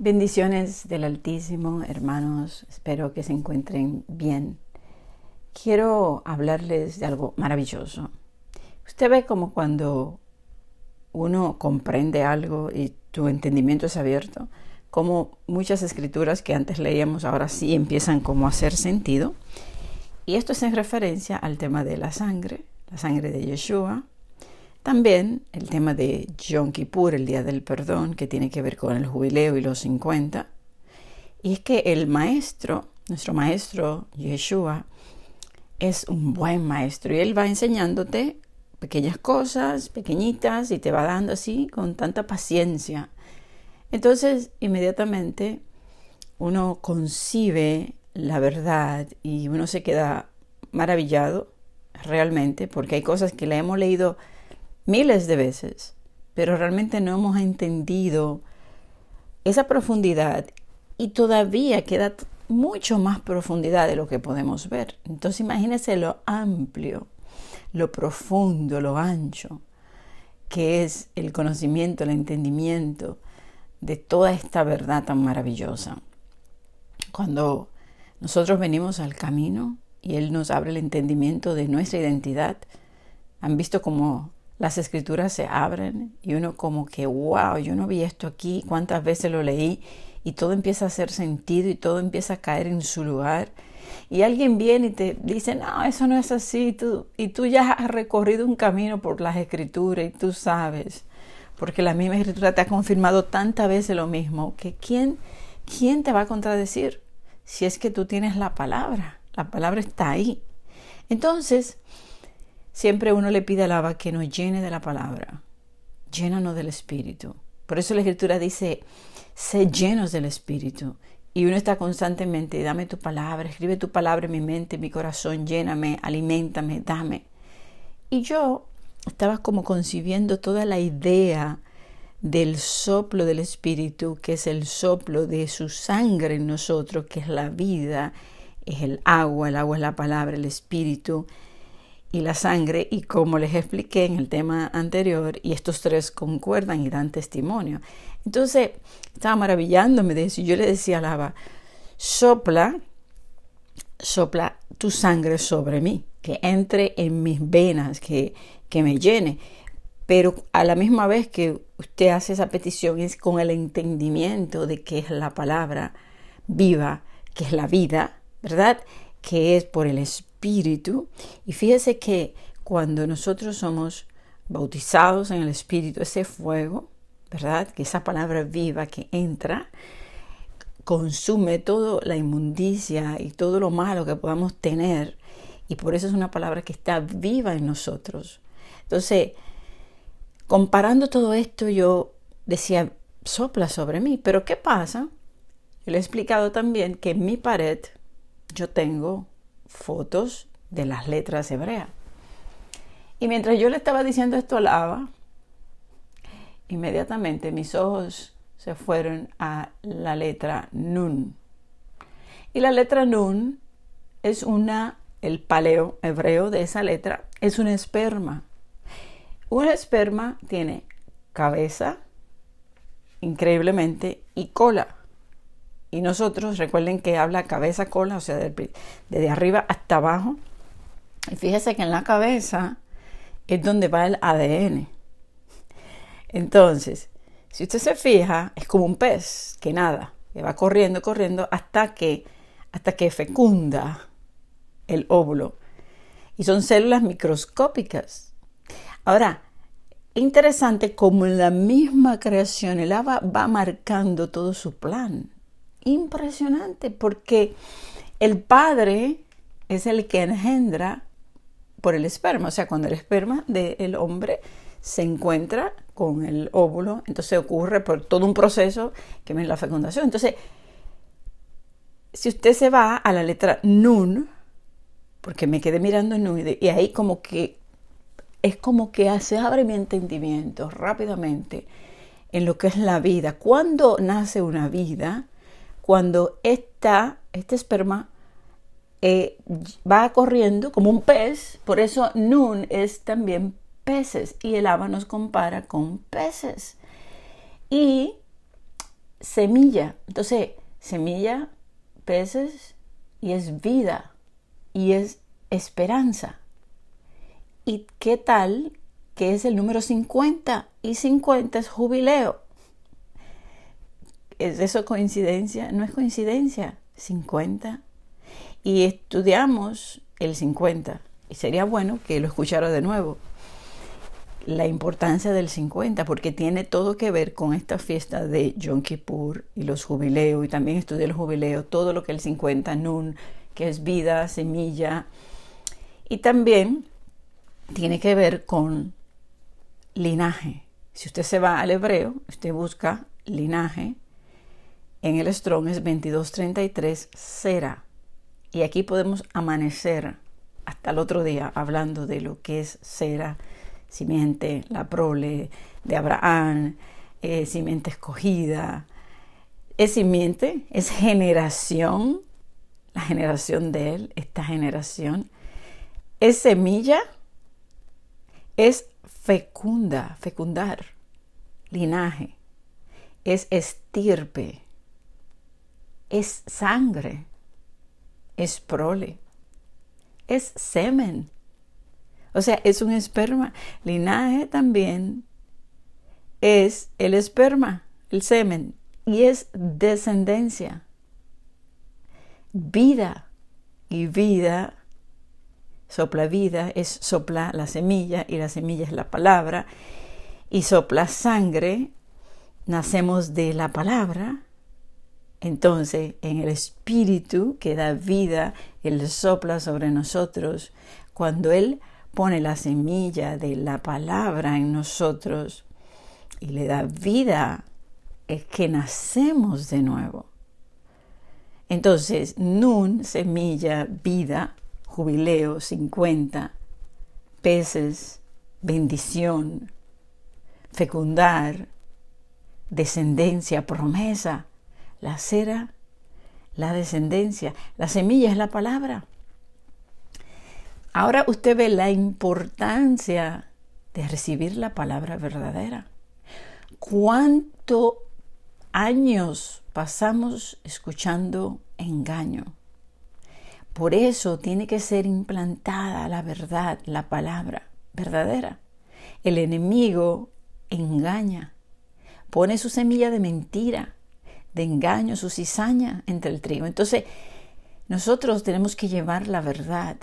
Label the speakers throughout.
Speaker 1: Bendiciones del Altísimo, hermanos. Espero que se encuentren bien. Quiero hablarles de algo maravilloso. Usted ve como cuando uno comprende algo y tu entendimiento es abierto, como muchas escrituras que antes leíamos ahora sí empiezan como a hacer sentido. Y esto es en referencia al tema de la sangre de Yeshua. También el tema de Yom Kippur, el Día del Perdón, que tiene que ver con el jubileo y los 50. Y es que el maestro, nuestro maestro Yeshua, es un buen maestro y él va enseñándote pequeñas cosas, pequeñitas, y te va dando así con tanta paciencia. Entonces, inmediatamente uno concibe la verdad y uno se queda maravillado realmente, porque hay cosas que le hemos leído miles de veces, pero realmente no hemos entendido esa profundidad y todavía queda mucho más profundidad de lo que podemos ver. Entonces imagínense lo amplio, lo profundo, lo ancho que es el conocimiento, el entendimiento de toda esta verdad tan maravillosa. Cuando nosotros venimos al camino y Él nos abre el entendimiento de nuestra identidad, han visto cómo las escrituras se abren y uno como que, wow, yo no vi esto aquí, cuántas veces lo leí, y todo empieza a hacer sentido y todo empieza a caer en su lugar. Y alguien viene y te dice, no, eso no es así, y tú ya has recorrido un camino por las escrituras y tú sabes, porque la misma escritura te ha confirmado tantas veces lo mismo, que ¿quién te va a contradecir? Si es que tú tienes la palabra está ahí. Entonces, siempre uno le pide al Abba que nos llene de la palabra, llénanos del Espíritu. Por eso la Escritura dice, sé llenos del Espíritu. Y uno está constantemente, dame tu palabra, escribe tu palabra en mi mente, en mi corazón, lléname, aliméntame, dame. Y yo estaba como concibiendo toda la idea del soplo del Espíritu, que es el soplo de su sangre en nosotros, que es la vida, es el agua es la palabra, el Espíritu y la sangre, y como les expliqué en el tema anterior, y estos tres concuerdan y dan testimonio. Entonces, estaba maravillándome de eso, y yo le decía a Abba, sopla tu sangre sobre mí, que entre en mis venas, que me llene. Pero a la misma vez que usted hace esa petición es con el entendimiento de que es la palabra viva, que es la vida, ¿verdad? Que es por el Espíritu. Y fíjese que cuando nosotros somos bautizados en el Espíritu, ese fuego, ¿verdad? Que esa palabra viva que entra, consume toda la inmundicia y todo lo malo que podamos tener. Y por eso es una palabra que está viva en nosotros. Entonces, comparando todo esto, yo decía, sopla sobre mí. Pero ¿qué pasa? Yo le he explicado también que en mi pared yo tengo fotos de las letras hebreas. Y mientras yo le estaba diciendo esto al Abba, inmediatamente mis ojos se fueron a la letra Nun. Y la letra Nun es el paleo hebreo de esa letra, es un esperma. Un esperma tiene cabeza, increíblemente, y cola. Y nosotros, recuerden que habla cabeza, cola, o sea, desde arriba hasta abajo. Y fíjese que en la cabeza es donde va el ADN. Entonces, si usted se fija, es como un pez que nada, que va corriendo hasta que fecunda el óvulo. Y son células microscópicas. Ahora, interesante como en la misma creación el Abba va marcando todo su plan. Impresionante, porque el Padre es el que engendra por el esperma. O sea, cuando el esperma del hombre se encuentra con el óvulo, entonces ocurre por todo un proceso que es la fecundación. Entonces, si usted se va a la letra Nun, porque me quedé mirando Nun, y ahí como que es como que se abre mi entendimiento rápidamente en lo que es la vida. ¿Cuándo nace una vida? Cuando este esperma va corriendo como un pez. Por eso Nun es también peces. Y el Abba nos compara con peces. Y semilla. Entonces, semilla, peces, y es vida, y es esperanza. ¿Y qué tal que es el número 50? Y 50 es jubileo. ¿Es eso coincidencia? No es coincidencia. 50. Y estudiamos el 50. Y sería bueno que lo escuchara de nuevo. La importancia del 50, porque tiene todo que ver con esta fiesta de Yom Kippur y los jubileos. Y también estudié el jubileo, todo lo que es el 50, Nun, que es vida, semilla. Y también tiene que ver con linaje. Si usted se va al hebreo, usted busca linaje. En el Strong es 2233, Sera. Y aquí podemos amanecer hasta el otro día hablando de lo que es Sera, simiente, la prole de Abraham, simiente escogida. Es simiente, es generación, la generación de él, esta generación. Es semilla, es fecunda, fecundar, linaje. Es estirpe, es sangre, es prole, es semen. O sea, es un esperma. Linaje también es el esperma, el semen, y es descendencia. Vida, y vida, sopla vida, es sopla la semilla, y la semilla es la palabra, y sopla sangre, nacemos de la palabra. Entonces, en el espíritu que da vida, Él sopla sobre nosotros. Cuando Él pone la semilla de la palabra en nosotros y le da vida, es que nacemos de nuevo. Entonces, Nun, semilla, vida, jubileo, 50, peces, bendición, fecundar, descendencia, promesa. La cera, la descendencia, la semilla es la palabra. Ahora usted ve la importancia de recibir la palabra verdadera. ¿Cuántos años pasamos escuchando engaño? Por eso tiene que ser implantada la verdad, la palabra verdadera. El enemigo engaña, pone su semilla de mentira, de engaño, su cizaña entre el trigo. Entonces, nosotros tenemos que llevar la verdad,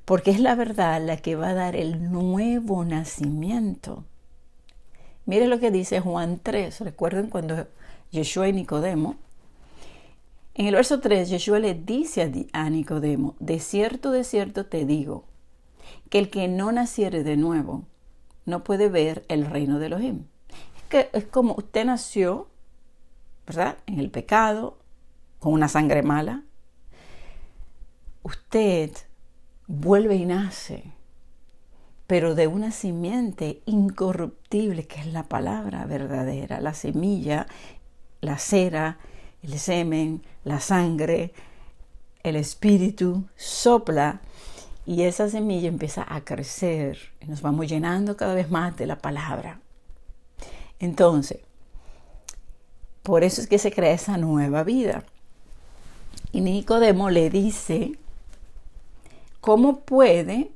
Speaker 1: porque es la verdad la que va a dar el nuevo nacimiento. Mire lo que dice Juan 3. Recuerden cuando Yeshua y Nicodemo. En el verso 3, Yeshua le dice a Nicodemo: de cierto te digo, que el que no naciere de nuevo no puede ver el reino de Elohim. Es como usted nació, ¿verdad?, en el pecado, con una sangre mala. Usted vuelve y nace, pero de una simiente incorruptible, que es la palabra verdadera, la semilla, la cera, el semen, la sangre, el espíritu sopla y esa semilla empieza a crecer y nos vamos llenando cada vez más de la palabra. Entonces, por eso es que se crea esa nueva vida. Y Nicodemo le dice: ¿cómo puede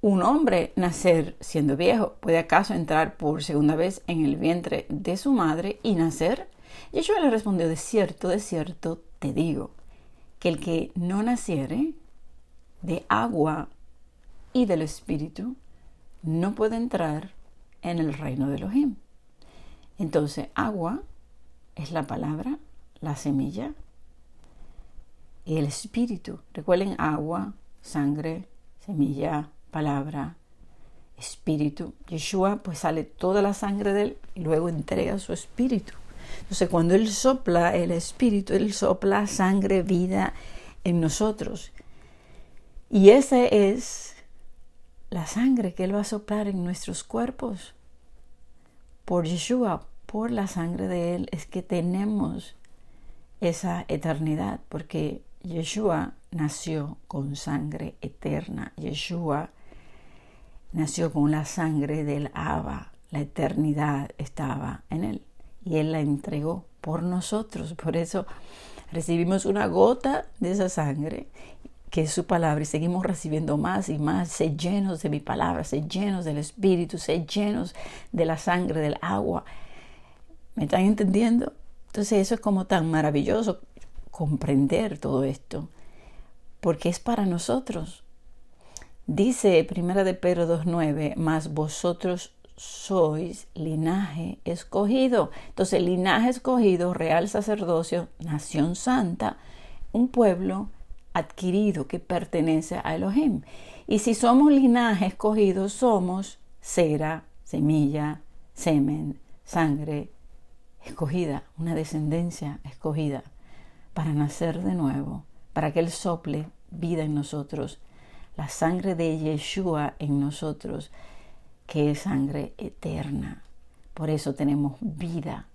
Speaker 1: un hombre nacer siendo viejo? ¿Puede acaso entrar por segunda vez en el vientre de su madre y nacer? Yeshua le respondió: de cierto te digo, que el que no naciere de agua y del espíritu no puede entrar en el reino de Elohim. Entonces, agua es la palabra, la semilla y el espíritu. Recuerden, agua, sangre, semilla, palabra, espíritu. Yeshua, pues sale toda la sangre de él y luego entrega su espíritu. Entonces, cuando él sopla el espíritu, él sopla sangre, vida en nosotros. Y esa es la sangre que él va a soplar en nuestros cuerpos. Por Yeshua, por la sangre de él, es que tenemos esa eternidad, porque Yeshua nació con sangre eterna. Yeshua nació con la sangre del Abba. La eternidad estaba en él y él la entregó por nosotros. Por eso recibimos una gota de esa sangre, que es su palabra, y seguimos recibiendo más y más. Sé llenos de mi palabra, sé llenos del Espíritu, sé llenos de la sangre, del agua. ¿Me están entendiendo? Entonces eso es como tan maravilloso comprender todo esto, porque es para nosotros. Dice 1 de Pedro 2:9, mas vosotros sois linaje escogido. Entonces, linaje escogido, real sacerdocio, nación santa, un pueblo adquirido que pertenece a Elohim. Y si somos linaje escogido, somos cera, semilla, semen, sangre escogida, una descendencia escogida para nacer de nuevo, para que Él sople vida en nosotros, la sangre de Yeshua en nosotros, que es sangre eterna. Por eso tenemos vida.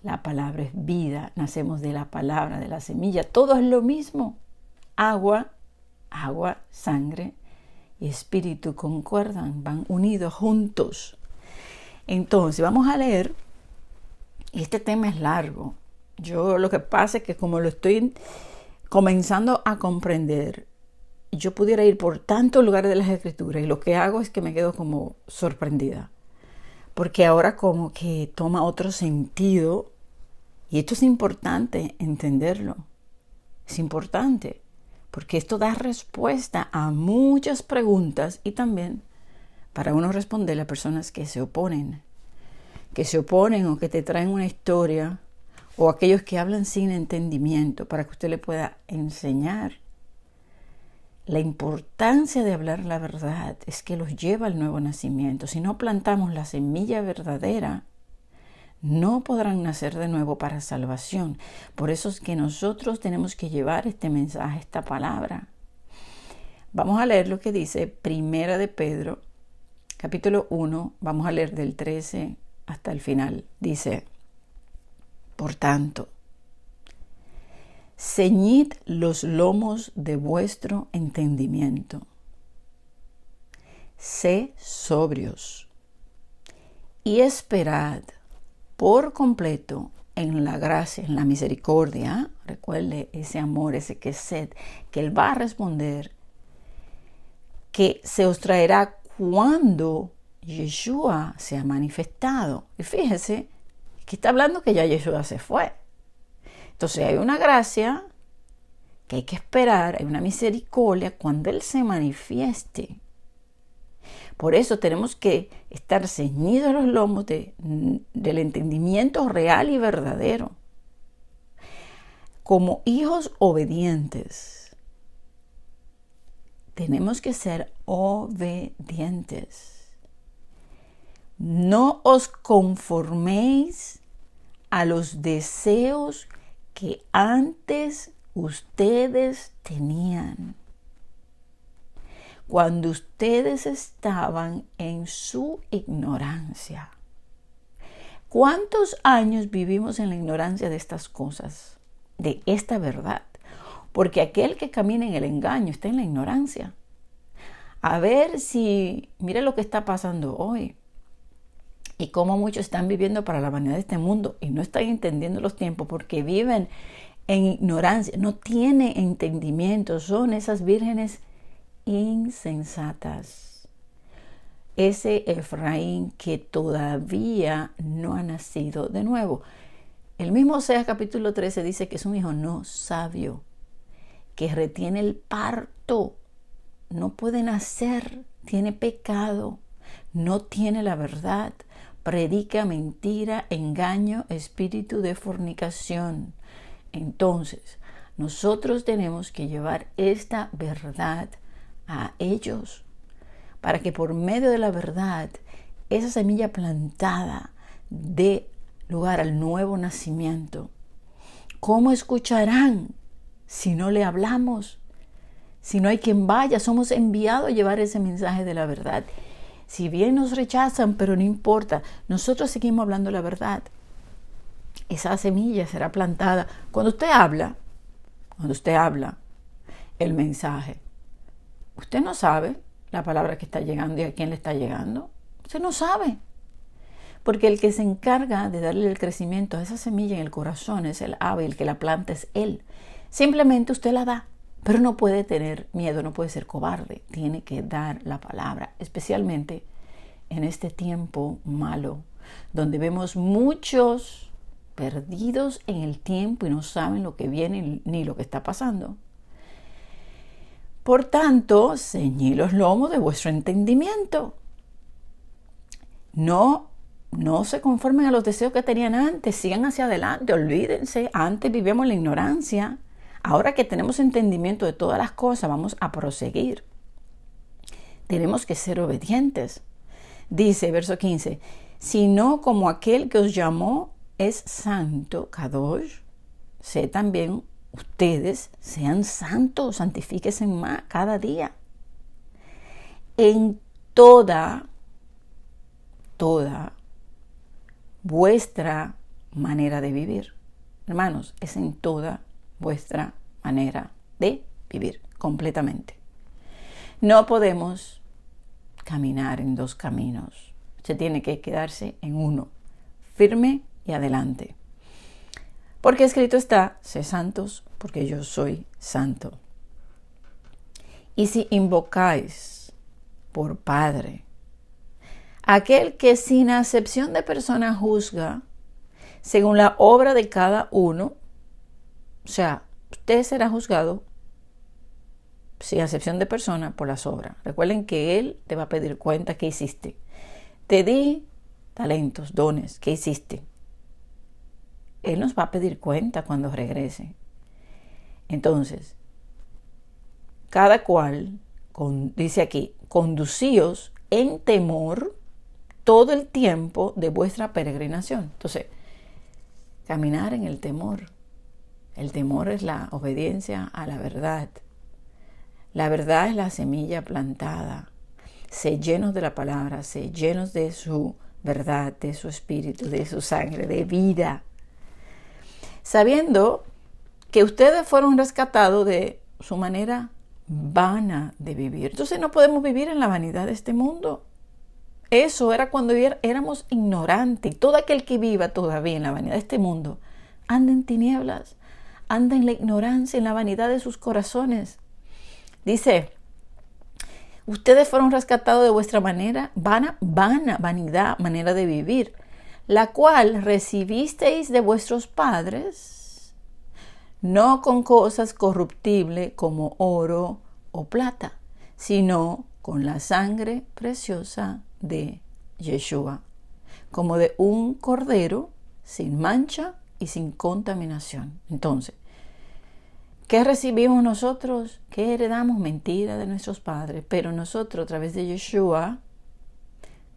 Speaker 1: La palabra es vida, nacemos de la palabra, de la semilla, todo es lo mismo. Agua, sangre y espíritu concuerdan, van unidos juntos. Entonces, vamos a leer, y este tema es largo. Yo lo que pasa es que como lo estoy comenzando a comprender, yo pudiera ir por tantos lugares de las Escrituras, y lo que hago es que me quedo como sorprendida, porque ahora como que toma otro sentido, y esto es importante entenderlo. Es importante, porque esto da respuesta a muchas preguntas, y también para uno responderle a personas que se oponen o que te traen una historia, o aquellos que hablan sin entendimiento, para que usted le pueda enseñar. La importancia de hablar la verdad es que los lleva al nuevo nacimiento. Si no plantamos la semilla verdadera, no podrán nacer de nuevo para salvación. Por eso es que nosotros tenemos que llevar este mensaje, esta palabra. Vamos a leer lo que dice 1 de Pedro, capítulo 1, vamos a leer del 13 hasta el final. Dice, por tanto, ceñid los lomos de vuestro entendimiento. Sé sobrios y esperad por completo en la gracia, en la misericordia. Recuerde ese amor, ese que sed, que Él va a responder, que se os traerá cuando Yeshua se ha manifestado. Y fíjese que está hablando que ya Yeshua se fue. Entonces hay una gracia que hay que esperar, hay una misericordia cuando Él se manifieste. Por eso tenemos que estar ceñidos los lomos del entendimiento real y verdadero. Como hijos obedientes, tenemos que ser obedientes. No os conforméis a los deseos que antes ustedes tenían, cuando ustedes estaban en su ignorancia. ¿Cuántos años vivimos en la ignorancia de estas cosas, de esta verdad? Porque aquel que camina en el engaño está en la ignorancia. A ver si, mire lo que está pasando hoy, y cómo muchos están viviendo para la vanidad de este mundo y no están entendiendo los tiempos porque viven en ignorancia, no tienen entendimiento, son esas vírgenes insensatas. Ese Efraín que todavía no ha nacido de nuevo. El mismo Oseas capítulo 13 dice que es un hijo no sabio, que retiene el parto, no puede nacer, tiene pecado, no tiene la verdad, predica mentira, engaño, espíritu de fornicación. Entonces, nosotros tenemos que llevar esta verdad a ellos, para que por medio de la verdad, esa semilla plantada dé lugar al nuevo nacimiento. ¿Cómo escucharán si no le hablamos? Si no hay quien vaya, somos enviados a llevar ese mensaje de la verdad. Si bien nos rechazan, pero no importa, nosotros seguimos hablando la verdad. Esa semilla será plantada. Cuando usted habla el mensaje, usted no sabe la palabra que está llegando y a quién le está llegando. Usted no sabe. Porque el que se encarga de darle el crecimiento a esa semilla en el corazón es el ave, el que la planta es Él. Simplemente usted la da, pero no puede tener miedo, no puede ser cobarde. Tiene que dar la palabra, especialmente en este tiempo malo, donde vemos muchos perdidos en el tiempo y no saben lo que viene ni lo que está pasando. Por tanto, ceñid los lomos de vuestro entendimiento. No se conformen a los deseos que tenían antes, sigan hacia adelante, olvídense. Antes vivíamos en la ignorancia. Ahora que tenemos entendimiento de todas las cosas, vamos a proseguir. Tenemos que ser obedientes. Dice, verso 15, sino como aquel que os llamó es santo, Kadosh, sé también ustedes sean santos, santifíquense más cada día. En toda vuestra manera de vivir. Hermanos, es en toda vuestra manera de vivir, completamente. No podemos caminar en dos caminos. Se tiene que quedarse en uno, firme y adelante. Porque escrito está, sé santos, porque yo soy santo. Y si invocáis por Padre, aquel que sin acepción de persona juzga, según la obra de cada uno, o sea, usted será juzgado sin acepción de persona por las obras. Recuerden que Él te va a pedir cuenta qué hiciste. Te di talentos, dones, ¿qué hiciste? Él nos va a pedir cuenta cuando regrese. Entonces, cada cual, dice aquí, conducíos en temor todo el tiempo de vuestra peregrinación. Entonces, caminar en el temor. El temor es la obediencia a la verdad. La verdad es la semilla plantada. Sé llenos de la palabra, sé llenos de su verdad, de su espíritu, de su sangre, de vida. Sabiendo que ustedes fueron rescatados de su manera vana de vivir. Entonces no podemos vivir en la vanidad de este mundo. Eso era cuando éramos ignorantes. Todo aquel que viva todavía en la vanidad de este mundo anda en tinieblas, anda en la ignorancia, en la vanidad de sus corazones. Dice, ustedes fueron rescatados de vuestra manera vanidad, manera de vivir, la cual recibisteis de vuestros padres, no con cosas corruptibles como oro o plata, sino con la sangre preciosa de Yeshua, como de un cordero sin mancha y sin contaminación. Entonces, ¿qué recibimos nosotros? ¿Qué heredamos? Mentira de nuestros padres. Pero nosotros, a través de Yeshua,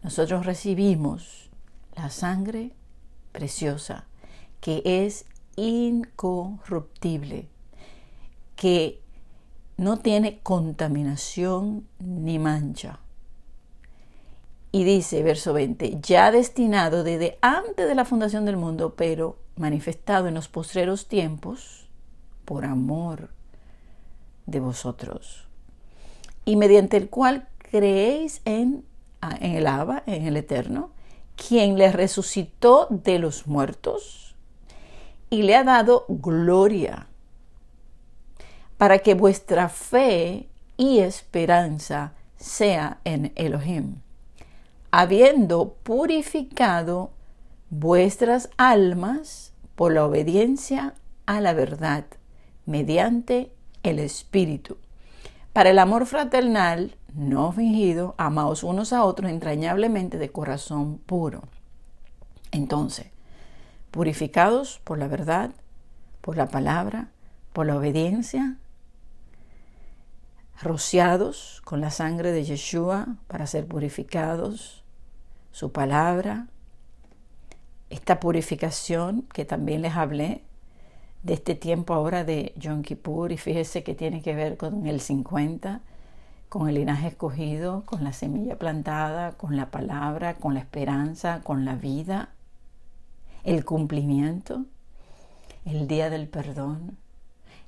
Speaker 1: nosotros recibimos la sangre preciosa, que es incorruptible, que no tiene contaminación ni mancha. Y dice, verso 20, ya destinado desde antes de la fundación del mundo, pero manifestado en los postreros tiempos, por amor de vosotros, y mediante el cual creéis en el Abba, en el Eterno, quien le resucitó de los muertos y le ha dado gloria, para que vuestra fe y esperanza sea en Elohim, habiendo purificado vuestras almas por la obediencia a la verdad, mediante el Espíritu. Para el amor fraternal, no fingido, amaos unos a otros entrañablemente de corazón puro. Entonces, purificados por la verdad, por la palabra, por la obediencia, rociados con la sangre de Yeshua para ser purificados, su palabra, esta purificación que también les hablé de este tiempo ahora de Yom Kippur, y fíjese que tiene que ver con el 50, con el linaje escogido, con la semilla plantada, con la palabra, con la esperanza, con la vida, el cumplimiento, el día del perdón,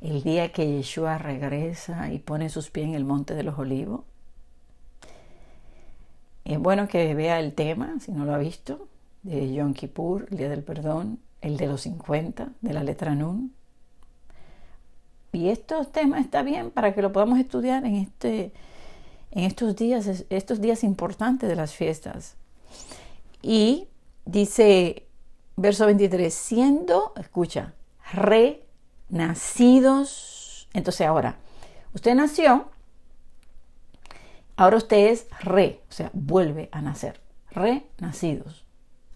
Speaker 1: el día que Yeshua regresa y pone sus pies en el monte de los olivos. Es bueno que vea el tema, si no lo ha visto, de Yom Kippur, el Día del Perdón, el de los 50, de la letra Nun. Y estos temas está bien para que lo podamos estudiar en estos días importantes de las fiestas. Y dice, verso 23, siendo, escucha, renacidos. Entonces ahora, usted nació, ahora usted es o sea, vuelve a nacer. Renacidos,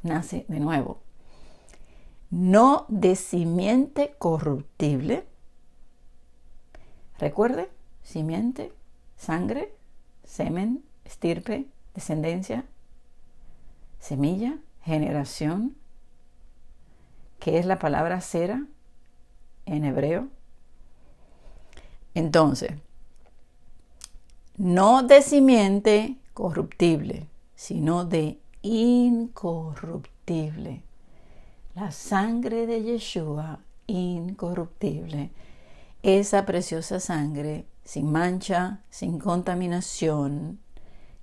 Speaker 1: nace de nuevo. No de simiente corruptible. Recuerde, simiente, sangre, semen, estirpe, descendencia, semilla, generación, que es la palabra sera en hebreo. Entonces, no de simiente corruptible, sino de incorruptible. La sangre de Yeshua, incorruptible. Esa preciosa sangre, sin mancha, sin contaminación,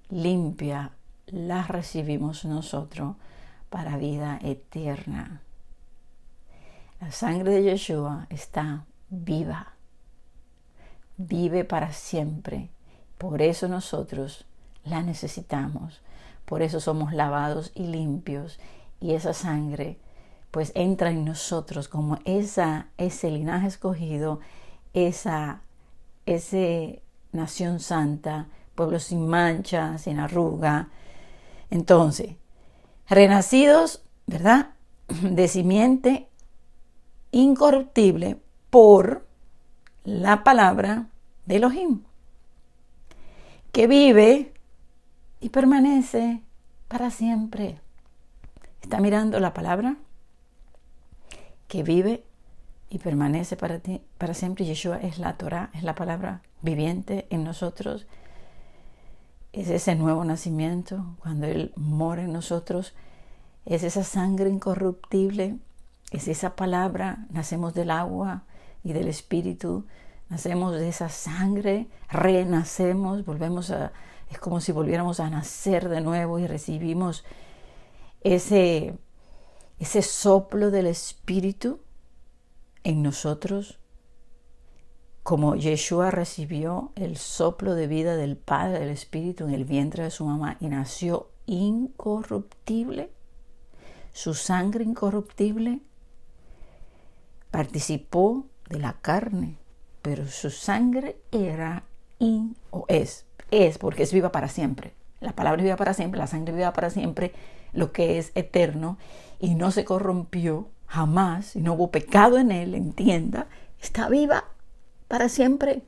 Speaker 1: limpia, la recibimos nosotros para vida eterna. La sangre de Yeshua está viva, vive para siempre. Por eso nosotros la necesitamos, por eso somos lavados y limpios, y esa sangre pues entra en nosotros como ese linaje escogido, esa nación santa, pueblo sin mancha, sin arruga. Entonces, renacidos, ¿verdad?, de simiente incorruptible por la palabra de Elohim, que vive y permanece para siempre. ¿Está mirando la palabra? Que vive y permanece para siempre. Yeshua es la Torah, es la palabra viviente en nosotros. Es ese nuevo nacimiento, cuando Él mora en nosotros. Es esa sangre incorruptible, es esa palabra. Nacemos del agua y del Espíritu. Nacemos de esa sangre, renacemos, es como si volviéramos a nacer de nuevo y recibimos ese soplo del Espíritu en nosotros, como Yeshua recibió el soplo de vida del Padre del Espíritu en el vientre de su mamá y nació incorruptible, su sangre incorruptible, participó de la carne, pero su sangre es porque es viva para siempre. La palabra es viva para siempre, la sangre es viva para siempre, lo que es eterno, y no se corrompió jamás, y no hubo pecado en él, entienda, está viva para siempre.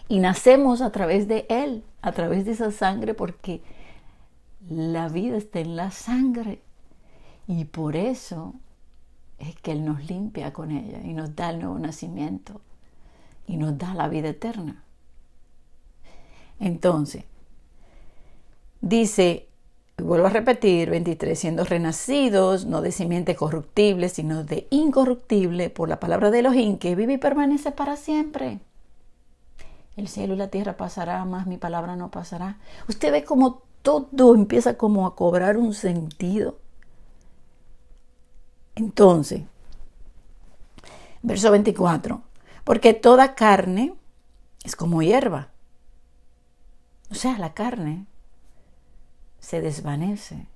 Speaker 1: Y nacemos a través de él, a través de esa sangre, porque la vida está en la sangre. Y por eso es que él nos limpia con ella y nos da el nuevo nacimiento y nos da la vida eterna. Entonces, dice, vuelvo a repetir, 23, siendo renacidos, no de simiente corruptible, sino de incorruptible, por la palabra de Elohim, que vive y permanece para siempre. El cielo y la tierra pasará, más mi palabra no pasará. Usted ve cómo todo empieza como a cobrar un sentido. Entonces, verso 24, porque toda carne es como hierba. O sea, la carne se desvanece.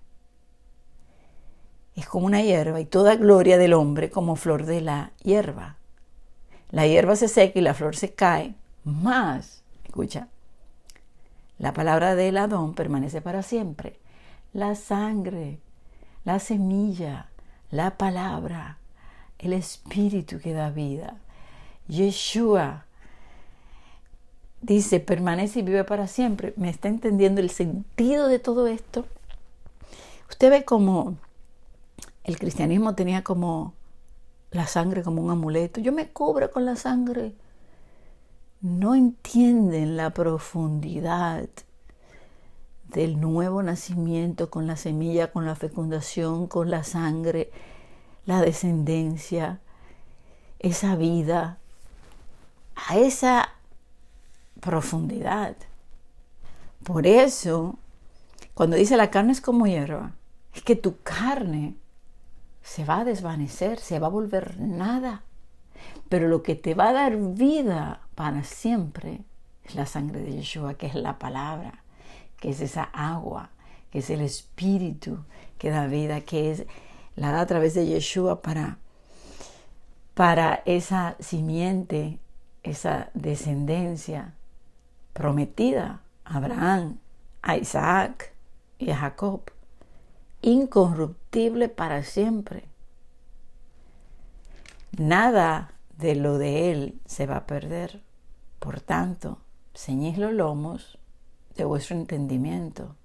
Speaker 1: Es como una hierba y toda gloria del hombre como flor de la hierba. La hierba se seca y la flor se cae, mas, escucha, la palabra del Adón permanece para siempre. La sangre, la semilla, la palabra, el Espíritu que da vida. Yeshua dice, permanece y vive para siempre. ¿Me está entendiendo el sentido de todo esto? Usted ve como el cristianismo tenía como la sangre como un amuleto. Yo me cubro con la sangre. No entienden la profundidad del nuevo nacimiento con la semilla, con la fecundación, con la sangre, la descendencia, esa vida, a esa profundidad. Por eso, cuando dice la carne es como hierba, es que tu carne se va a desvanecer, se va a volver nada. Pero lo que te va a dar vida para siempre es la sangre de Yeshua, que es la palabra, que es esa agua, que es el Espíritu que da vida, que es la da a través de Yeshua para esa simiente, esa descendencia prometida a Abraham, a Isaac y a Jacob, incorruptible para siempre. Nada de lo de él se va a perder. Por tanto, ceñid los lomos de vuestro entendimiento.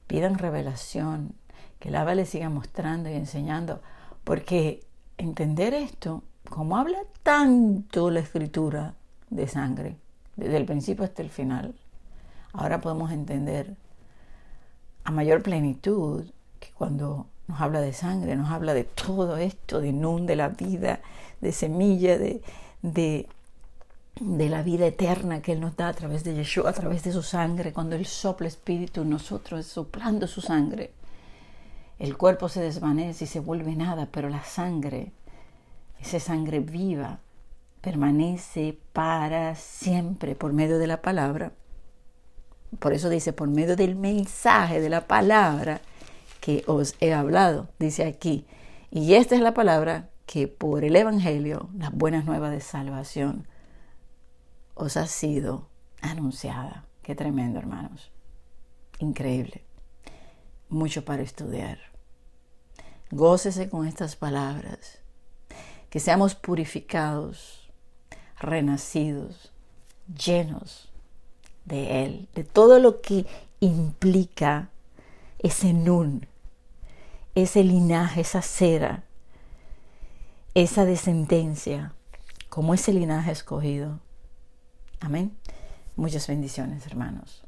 Speaker 1: Pidan revelación, que el Abba les siga mostrando y enseñando, porque entender esto, como habla tanto la Escritura de sangre, desde el principio hasta el final, ahora podemos entender a mayor plenitud que cuando nos habla de sangre, nos habla de todo esto, de Nun, de la vida, de semilla, de la vida eterna que Él nos da a través de Yeshua, a través de su sangre. Cuando Él sopla espíritu en nosotros, soplando su sangre, el cuerpo se desvanece y se vuelve nada, pero la sangre, esa sangre viva, permanece para siempre por medio de la palabra. Por eso dice, por medio del mensaje de la palabra que os he hablado, dice aquí. Y esta es la palabra que por el Evangelio, las buenas nuevas de salvación, os ha sido anunciada. Qué tremendo, hermanos. Increíble. Mucho para estudiar. Gócese con estas palabras. Que seamos purificados, renacidos, llenos de Él, de todo lo que implica ese Nun, ese linaje, esa cera, esa descendencia, como ese linaje escogido. Amén. Muchas bendiciones, hermanos.